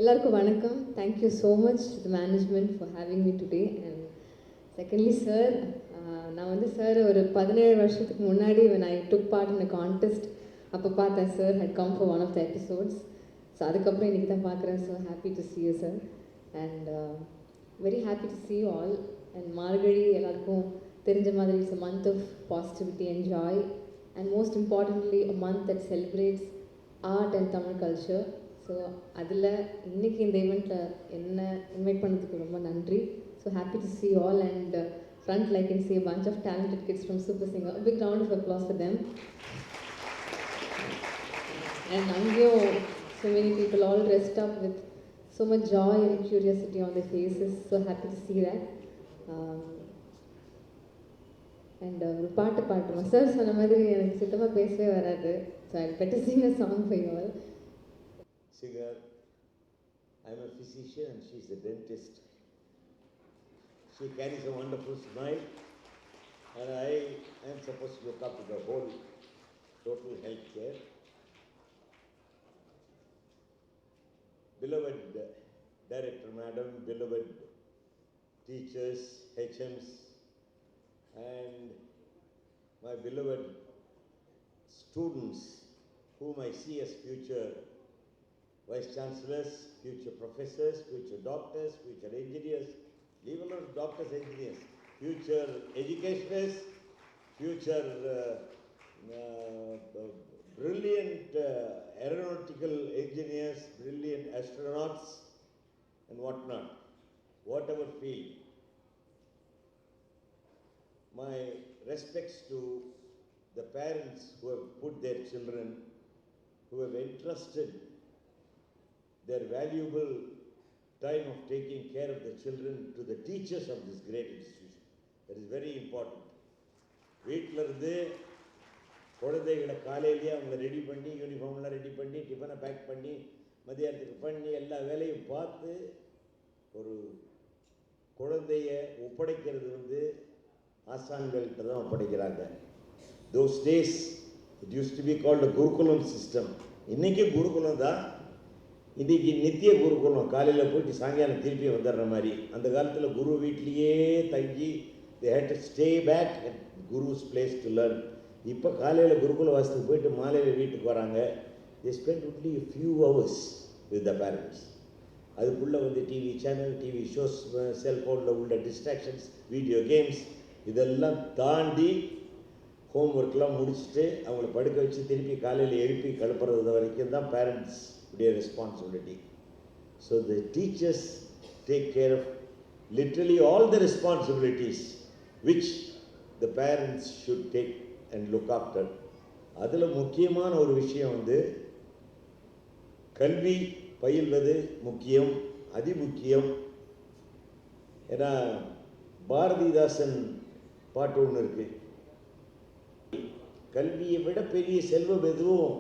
எல்லாருக்கும் வணக்கம். Thank you so much to the management for having me today. And secondly, sir, நான் வந்து sir ஒரு 17 வருஷத்துக்கு முன்னாடி when I took part in a contest அப்போ பார்த்தேன் sir had come for one of the episodes. So அதுக்கப்புறம் இன்றைக்கி தான் பார்க்குறேன். So happy to see you sir and very happy to see you all. And மார்கழி எல்லாருக்கும் தெரிஞ்ச மாதிரி it's a month of positivity and joy and most importantly a month that celebrates art and Tamil culture. So அதில் இன்றைக்கி இந்த ஈவெண்ட்டில் என்ன invite பண்ணதுக்கு ரொம்ப நன்றி. So happy to see you all and front I can see a bunch of talented kids from Super Singer. A big round of applause for them. And அங்கேயும் so many people all dressed up with so much joy and curiosity on their faces. So happy to see that. And ஒரு பாட்டு பாடுறோம். Sir சொன்ன மாதிரி எனக்கு சுத்தமாக பேசவே வராது. So I better sing a song for you all. Singer, I'm a physician and she's a dentist. She carries a wonderful smile and I am supposed to look after the whole total health care. Beloved Director Madam, beloved teachers, HMs, and my beloved students whom I see as future Vice Chancellors, future professors, future doctors, future engineers, leave alone doctors, engineers, future educationists, future brilliant aeronautical engineers, brilliant astronauts and whatnot, whatever field. My respects to the parents who have put their children, who have entrusted their valuable time of taking care of the children to the teachers of this great institution. That is very important. வீட்டில் இருந்து குழந்தைகளை காலையிலேயே அவங்க ready பண்ணி யூனிஃபார்ம்லாம் ready பண்ணி டிஃபனை back பண்ணி மதியானத்துக்கு பண்ணி எல்லா வேலையும் பார்த்து ஒரு குழந்தைய ஒப்படைக்கிறது வந்து ஆசான்கள்கிட்ட தான் ஒப்படைக்கிறாங்க. Those days it used to be called a Gurukulam system. இன்றைக்கி குருகுலம் தான், இன்றைக்கி நித்திய குருகுலம். காலையில் போயிட்டு சாயங்காலம் திருப்பி வந்துடுற மாதிரி. அந்த காலத்தில் குரு வீட்லேயே தங்கி they had to stay back at Guru's place to learn. இப்போ காலையில் குருகுல வாசத்துக்கு போயிட்டு மாலையில் வீட்டுக்கு வராங்க. they spend only a few hours with the parents. அதுக்குள்ளே வந்து டிவி சேனல், டிவி ஷோஸ், செல்ஃபோனில் உள்ள டிஸ்ட்ராக்ஷன்ஸ், வீடியோ கேம்ஸ் இதெல்லாம் தாண்டி ஹோம்ஒர்க்லாம் முடிச்சுட்டு அவங்கள படுக்க வச்சு திருப்பி காலையில் எழுப்பி கிளப்புறது வரைக்கும் தான் பேரண்ட்ஸ் உடைய responsibility. So the teachers take care of literally all the responsibilities which the parents should take and look after. அதில் முக்கியமான ஒரு விஷயம் வந்து கல்வி பயில்வது முக்கியம், அதிமுக்கியம். ஏன்னா பாரதிதாசன் பாட்டு ஒன்று இருக்கு, கல்வியை விட பெரிய செல்வம் எதுவும்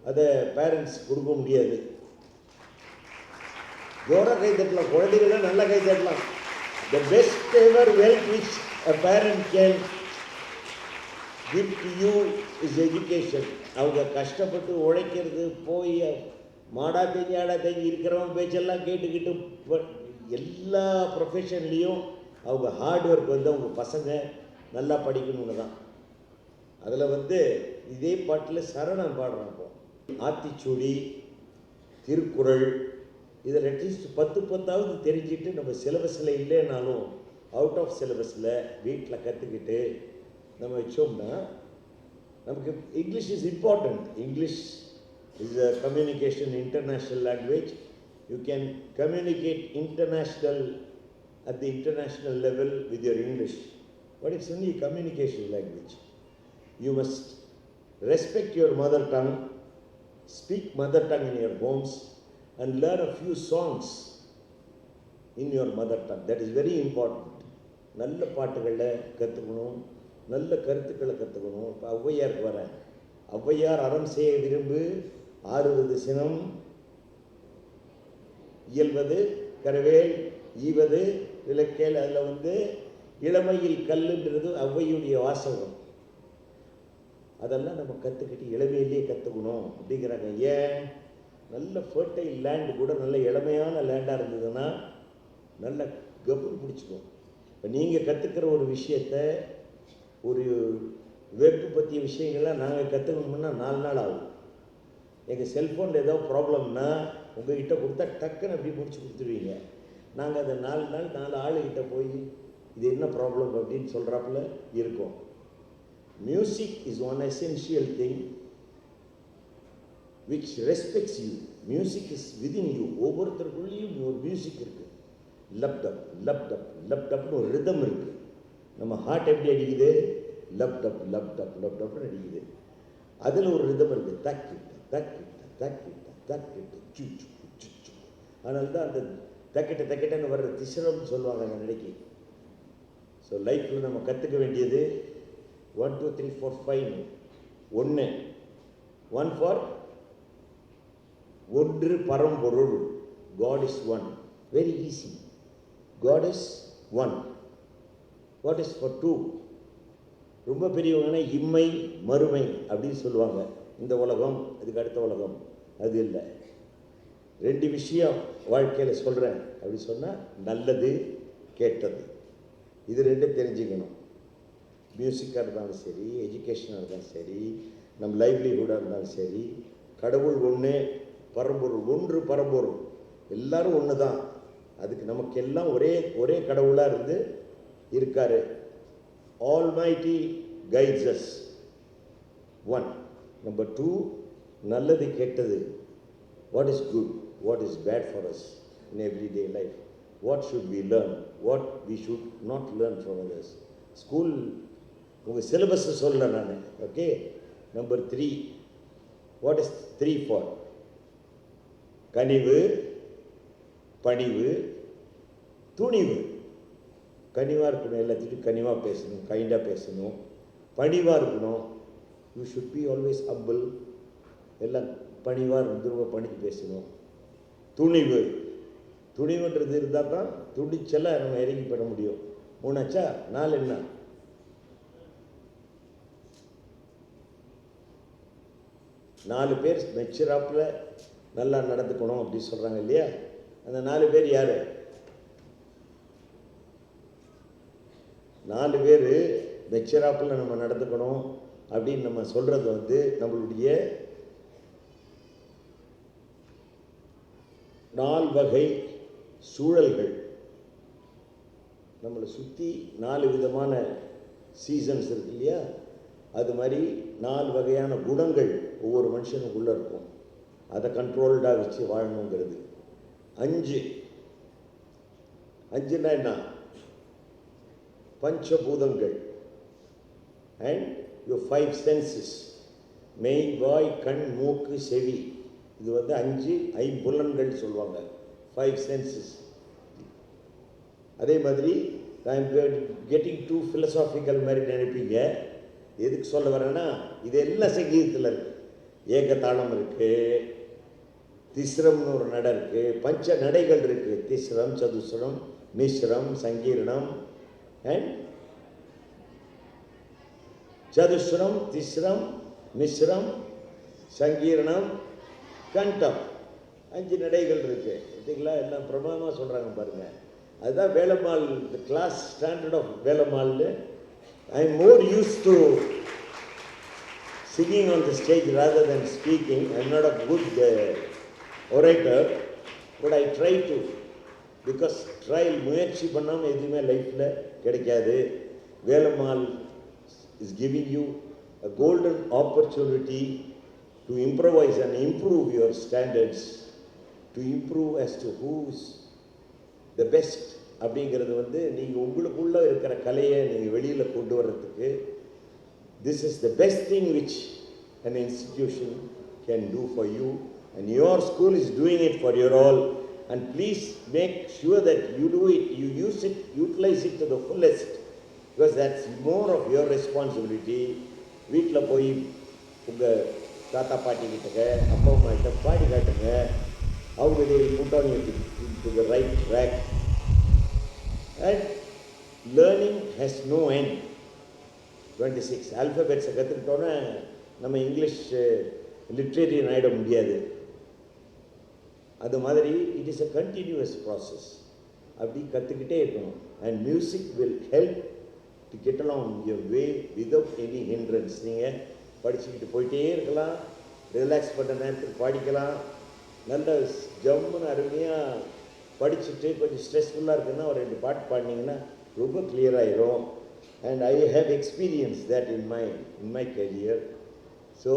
அதை பேரண்ட்ஸ் கொடுக்க முடியாது. ஜோராக கை தட்டலாம், குழந்தைகளை நல்லா கை தட்டலாம். The best ever wealth which a parent can give to you is education. அவங்க கஷ்டப்பட்டு உழைக்கிறது, போய் மாடா தேங்கி ஆடா தேங்கி இருக்கிறவங்க பேச்செல்லாம் கேட்டுக்கிட்டு எல்லா ப்ரொஃபஷன்லேயும் அவங்க ஹார்ட் ஒர்க் வந்து அவங்க பசங்க நல்லா படிக்கணும்னு தான். அதில் வந்து இதே பாட்டில் சரணம் பாடுறாங்க. ஆத்திச்சூடி, திருக்குறள் இதில் அட்லீஸ்ட் 10 தெரிஞ்சுட்டு நம்ம சிலபஸில் இல்லைனாலும் அவுட் ஆஃப் சிலபஸில் வீட்டில் கற்றுக்கிட்டு நம்ம வச்சோம்னா நமக்கு English is important. English is a communication international language. You can communicate international at the international level with your English, but it's only communication language. You must respect your mother tongue, speak mother tongue in your homes and learn a few songs in your mother tongue. That is very important. நல்ல பாட்டுகளை கற்றுக்கணும், நல்ல கருத்துக்களை கற்றுக்கணும். இப்போ ஔவையாருக்கு வரேன். ஔவையார் அறம் செய்ய விரும்பு, ஆறுவது சினம், இயல்வது கரவேல், ஈவது விளக்கேல். அதில் வந்து இளமையில் கல்லுன்றது ஔவையுடைய வாசகம். அதெல்லாம் நம்ம கற்றுக்கிட்டு இளமையிலேயே கற்றுக்கணும் அப்படிங்கிறாங்க. ஏன் நல்ல ஃபர்டைல் லேண்டு கூட நல்ல இளமையான லேண்டாக இருந்ததுன்னா நல்ல கப்புன்னு பிடிச்சிக்கும். இப்போ நீங்கள் கற்றுக்கிற ஒரு விஷயத்தை, ஒரு வெப் பற்றிய விஷயங்கள்லாம் நாங்கள் கற்றுக்கணும்னா 4 நாள் ஆகும். எங்கள் செல்ஃபோனில் ஏதோ ப்ராப்ளம்னா உங்கள்கிட்ட கொடுத்தா டக்குன்னு அப்படி முடிச்சு கொடுத்துருவீங்க. நாங்கள் அதை 4 நாள் 4 ஆளுகிட்ட போய் இது என்ன ப்ராப்ளம் அப்படின்னு சொல்கிறாப்புல இருக்கோம். Music is one essential thing which respects you. Music is within you. ஒவ்வொருத்தருக்குள்ளேயும் ஒரு மியூசிக் இருக்குது. லப்டப் லப்டப் லப்டப்னு ஒரு ரிதம் இருக்குது. நம்ம ஹார்ட் எப்படி அடிக்குது? லப்டப் லப்டப் லப்டப்னு அடிக்குது. அதில் ஒரு ரிதம் இருக்குது. தக்கிட்ட தக்கிட்ட தக்கிட்ட தக்கிட்ட சுச்சு சுச்சு. அதனால தான் அந்த தக்கிட்ட தக்கிட்டன்னு வர்ற திசரம்னு சொல்லுவாங்க அந்த நடைக்கு. ஸோ லைஃப்பில் நம்ம கற்றுக்க வேண்டியது 1 2 3 4 5 1 1 ஃபார் ஒன்று பரம்பொருள். God is one. Very easy. God is one. What is for two? ரொம்ப பெரியவங்கன்னா இம்மை மறுமை அப்படின்னு சொல்லுவாங்க. இந்த உலகம் அதுக்கு அடுத்த உலகம் அது இல்லை. 2 விஷயம் வாழ்க்கையில் சொல்கிறேன் அப்படி சொன்னால் நல்லது கெட்டது. இது 2 தெரிஞ்சுக்கணும். மியூசிக்காக இருந்தாலும் சரி, எஜுகேஷனாக இருந்தாலும் சரி, நம்ம லைவ்லிஹுட்டாக இருந்தாலும் சரி, கடவுள் ஒன்று, பரம்பொருள் ஒன்று. பரம்பொருள் எல்லாரும் ஒன்று தான். அதுக்கு நமக்கு எல்லாம் ஒரே கடவுளாக இருந்து இருக்காரு. Almighty guides as. 1. நம்பர் 2, நல்லது கெட்டது. What is good, what is bad for us in everyday life. What should we learn, what we should not learn from others. School உங்கள் சிலபஸை சொல்லலை நான். Okay. Number 3, what is 3 for? கனிவு, பணிவு, துணிவு. கனிவாக இருக்கணும், எல்லாத்துக்கும் கனிவாக பேசணும், கைண்டாக பேசணும், பணிவாக இருக்கணும். You should be always humble. எல்லாம் பணிவாக இருந்து பணிக்கு பேசணும். துணிவு, துணிவுன்றது இருந்தால் தான் துணிச்சலாக நம்ம இறங்கி பண்ண முடியும். 3 ஆச்சா? 4 என்ன? நாலு பேர் மெச்சுராப்பில் நல்லா நடந்துக்கணும் அப்படின்னு சொல்கிறாங்க இல்லையா? அந்த 4 பேர் யார்? 4 பேர் மெச்சுராப்பில் நம்ம நடந்துக்கணும் அப்படின்னு நம்ம சொல்கிறது வந்து நம்மளுடைய 4 வகை சூழல்கள். நம்மளை சுற்றி 4 விதமான சீசன்ஸ் இருக்கு இல்லையா? அது மாதிரி 4 வகையான குணங்கள் ஒவ்வொரு மனுஷனுக்குள்ளே இருக்கும். அதை கண்ட்ரோல்டாக வச்சு வாழணுங்கிறது. 5ன்னா என்ன? பஞ்சபூதங்கள் அண்ட் யுவர் 5 சென்சஸ். மெய், வாய், கண், மூக்கு, செவி. இது வந்து 5 ஐம்புலன்கள் சொல்லுவாங்க. 5 சென்சஸ். அதே மாதிரி ஐம் கெட்டிங் டூ ஃபிலசாபிக்கல் மாதிரி நினைப்பீங்க. எதுக்கு சொல்ல வரேன்னா, இது எல்லாம் சங்கீதத்தில் இருக்குது. ஏகதாளம் இருக்குது, திஸ்ரம்னு ஒரு நடை இருக்குது, பஞ்ச நடைகள் இருக்குது. திஸ்ரம், சதுஸ்ரம், மிஸ்ரம், சங்கீரணம் அண்ட் சதுஸ்ரம், திஸ்ரம், மிஸ்ரம், சங்கீரணம், கண்டம். 5 நடைகள் இருக்குது. பார்த்தீங்களா? எல்லாம் பிரமாதமாக சொல்கிறாங்க பாருங்கள். அதுதான் Velammal, the class standard of வேலம்மாள்னு. I am more used to singing on the stage rather than speaking. I am not a good orator, but I try to, because முயற்சி பண்ணாமல் எதுவுமே லைஃப்பில் கிடைக்காது. Velammal is giving you a golden opportunity to improvise and improve your standards, to improve as to who's the best. அப்படிங்கிறது வந்து நீங்கள் உங்களுக்குள்ளே இருக்கிற கலையை நீங்கள் வெளியில் கொண்டு வர்றதுக்கு this is the best thing which an institution can do for you, and your school is doing it for your all. And please make sure that you do it, you use it, utilize it to the fullest, because that's more of your responsibility. வீட்டில் போய் உங்கள் தாத்தா பாட்டி கிட்டக்க, அப்பா அம்மா கிட்ட பாடி காட்டுங்க. அவங்க they will put on you to the right track. And learning has no end. 26 ஆல்ஃபபெட்ஸை கற்றுக்கிட்டோன்னே நம்ம இங்கிலீஷ் லிட்ரேரியன் ஆகிட முடியாது. அது மாதிரி it is a continuous process. அப்படி கற்றுக்கிட்டே இருக்கணும். And music will help to get along your way without any hindrance. நீங்கள் படிச்சுக்கிட்டு போயிட்டே இருக்கலாம், ரிலாக்ஸ் பண்ணுற நேரத்துக்கு படிக்கலாம். நல்ல ஜம்முன்னு அருமையாக படிச்சுட்டு கொஞ்சம் ஸ்ட்ரெஸ்ஃபுல்லாக இருக்குன்னா ஒரு 2 பாட்டு பாடினீங்கன்னா ரொம்ப கிளியராகிடும். And I have experience that in my career. So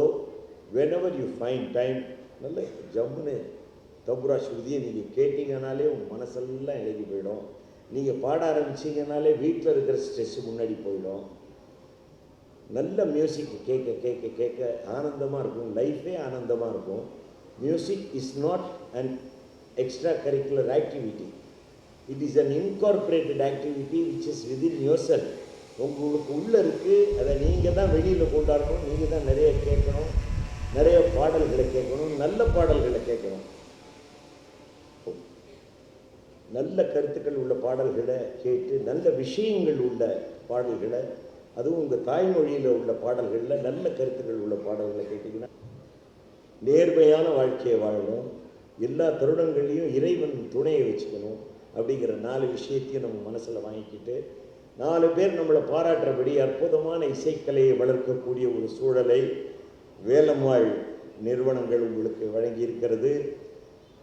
whenever you find time, நல்ல ஜம்முன்னு தம்புரா ஸ்ருதியை நீங்கள் கேட்டிங்கனாலே உங்கள் மனசெல்லாம் எழுதி போயிடும். நீங்கள் பாட ஆரம்பிச்சிங்கனாலே வீட்டில் இருக்கிற ஸ்ட்ரெஸ்ஸு முன்னாடி போயிடும். நல்ல மியூசிக் கேட்க கேட்க கேட்க ஆனந்தமாக இருக்கும், லைஃபே ஆனந்தமாக இருக்கும். Music is not an extra curricular activity, it is an incorporated activity which is within your self. உங்களுக்கு உள்ளே இருக்குது, அதை நீங்கள் தான் வெளியில் கொண்டாடணும். நீங்கள் தான் நிறைய கேட்கணும், நிறைய பாடல்களை கேட்கணும், நல்ல பாடல்களை கேட்கணும். நல்ல கருத்துக்கள் உள்ள பாடல்களை கேட்டு, நல்ல விஷயங்கள் உள்ள பாடல்களை, அதுவும் உங்கள் தாய்மொழியில் உள்ள பாடல்களில் நல்ல கருத்துக்கள் உள்ள பாடல்களை கேட்டிங்கன்னா நேர்மையான வாழ்க்கையை வாழணும். எல்லா தருணங்களையும் இறைவன் துணையை வச்சுக்கணும். அப்படிங்கிற 4 விஷயத்தையும் நம்ம மனசில் வாங்கிக்கிட்டு 4 பேர் நம்மளை பாராட்டுறபடி அற்புதமான இசைக்கலையை வளர்க்கக்கூடிய ஒரு சூழலை வேலம்மாள் நிறுவனங்கள் உங்களுக்கு வழங்கியிருக்கிறது.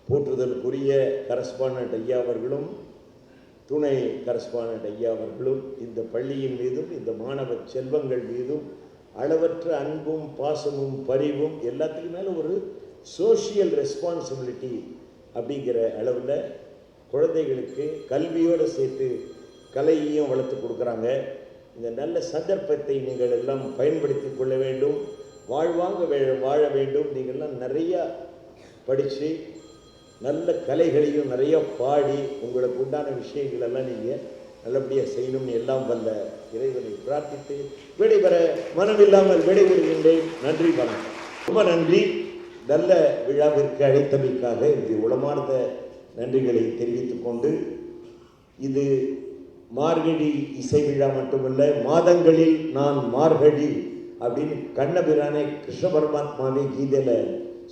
போற்றுதலுக்குரிய கரஸ்பாண்டன்ட் ஐயா அவர்களும் துணை கரஸ்பாண்டன்ட் ஐயா அவர்களும் இந்த பள்ளியின் மீதும் இந்த மாணவ செல்வங்கள் மீதும் அளவற்ற அன்பும் பாசமும் பரிவும் எல்லாத்துக்கும் மேலே ஒரு சோஷியல் ரெஸ்பான்சிபிலிட்டி அப்படிங்கிற அளவில் குழந்தைகளுக்கு கல்வியோடு சேர்த்து கலையையும் வளர்த்து கொடுக்குறாங்க. இந்த நல்ல சந்தர்ப்பத்தை நீங்கள் எல்லாம் பயன்படுத்தி கொள்ள வேண்டும். வாழ்வாங்க வாழ வேண்டும். நீங்கள்லாம் நிறையா படித்து நல்ல கலைகளையும் நிறைய பாடி உங்களுக்கு உண்டான விஷயங்களெல்லாம் நீங்கள் நல்லபடியாக செய்யணும்னு எல்லாம் வல்ல இறைவனை பிரார்த்தித்து விடைபெற மனமில்லாமல் விடைபெறுகின்றேன். நன்றி, வணக்கம். ரொம்ப நன்றி. நல்ல விழாவிற்கு அழைத்தமைக்காக இந்த உளமார்ந்த நன்றிகளை தெரிவித்துக் கொண்டு, இது மார்கழி இசை விழா மட்டுமல்ல, மாதங்களில் நான் மார்கழி அப்படின்னு கண்ணபிரானே கிருஷ்ண பரமாத்மாவே கீதையில்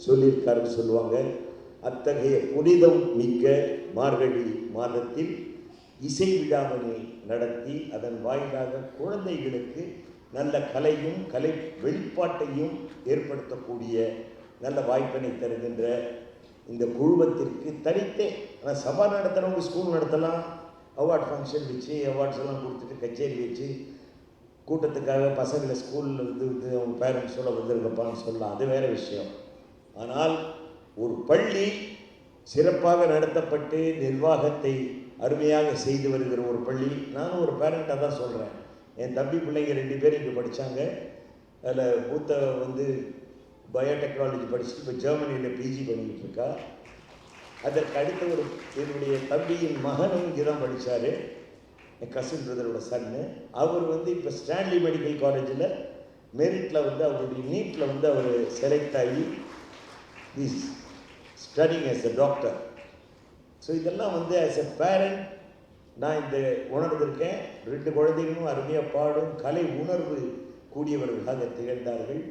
சொல்லியிருக்காருன்னு சொல்லுவாங்க. அத்தகைய புனிதம் மிக்க மார்கழி மாதத்தில் இசை விழாவினை நடத்தி அதன் வாயிலாக குழந்தைகளுக்கு நல்ல கலையும் கலை வெளிப்பாட்டையும் ஏற்படுத்தக்கூடிய நல்ல வாய்ப்பினை தருகின்ற இந்த குழுமத்திற்கு தனித்தே, ஆனால் சபா நடத்துகிறவங்க ஸ்கூல் நடத்தலாம், அவார்ட் ஃபங்க்ஷன் வச்சு அவார்ட்ஸ் எல்லாம் கொடுத்துட்டு கச்சேரி வச்சு கூட்டத்துக்காக பசங்களை ஸ்கூலில் இருந்து அவங்க பேரண்ட்ஸோட வந்திருக்கப்பான்னு சொல்லலாம், அது வேறு விஷயம். ஆனால் ஒரு பள்ளி சிறப்பாக நடத்தப்பட்டு நிர்வாகத்தை அருமையாக செய்து வருகிற ஒரு பள்ளி. நானும் ஒரு பேரண்ட்டாக தான் சொல்கிறேன். என் தம்பி பிள்ளைங்க 2 பேர் இங்கே படித்தாங்க. அதில் மூத்த பயோடெக்னாலஜி படிச்சுட்டு இப்போ ஜெர்மனியில் பிஜி பண்ணிக்கிட்டு இருக்கா. அதற்கு அடுத்த என்னுடைய தம்பியின் மகனும் இங்கே தான் படித்தார், என் கசின் பிரதரோட சன்னு. அவர் இப்போ ஸ்டான்லி மெடிக்கல் காலேஜில் மெரிட்டில் அவருடைய நீட்டில் அவர் செலக்ட் ஆகி is studying as a doctor. So இதெல்லாம் ஆஸ் எ பேரண்ட் நான் இந்த உணர்ந்திருக்கேன். 2 குழந்தைகளும் அருமையாக பாடும் கலை உணர்வு கூடியவர்களாக திகழ்ந்தார்கள்.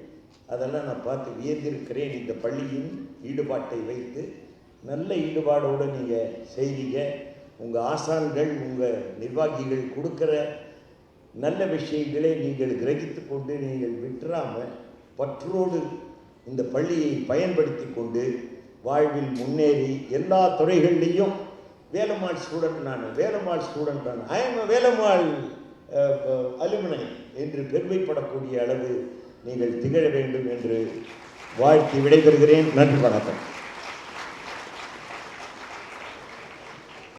அதெல்லாம் நான் பார்த்து வியந்திருக்கிறேன். இந்த பள்ளியின் ஈடுபாட்டை வைத்து நல்ல ஈடுபாடோடு நீங்கள் செய்வீங்க. உங்கள் ஆசான்கள் உங்கள் நிர்வாகிகள் கொடுக்குற நல்ல விஷயங்களை நீங்கள் கிரகித்து கொண்டு நீங்கள் விட்டுறாமல் பற்றோடு இந்த பள்ளியை பயன்படுத்தி கொண்டு வாழ்வில் முன்னேறி எல்லா துறைகள்லேயும் வேலம்மாள் ஸ்டூடெண்ட் நான் ஐ எம் வேலம்மாள் அலுமினை என்று பெருமைப்படக்கூடிய அளவு நீங்கள் திகழ வேண்டும் என்று வாழ்த்தி விடைபெறுகிறேன். நன்றி, வணக்கம்.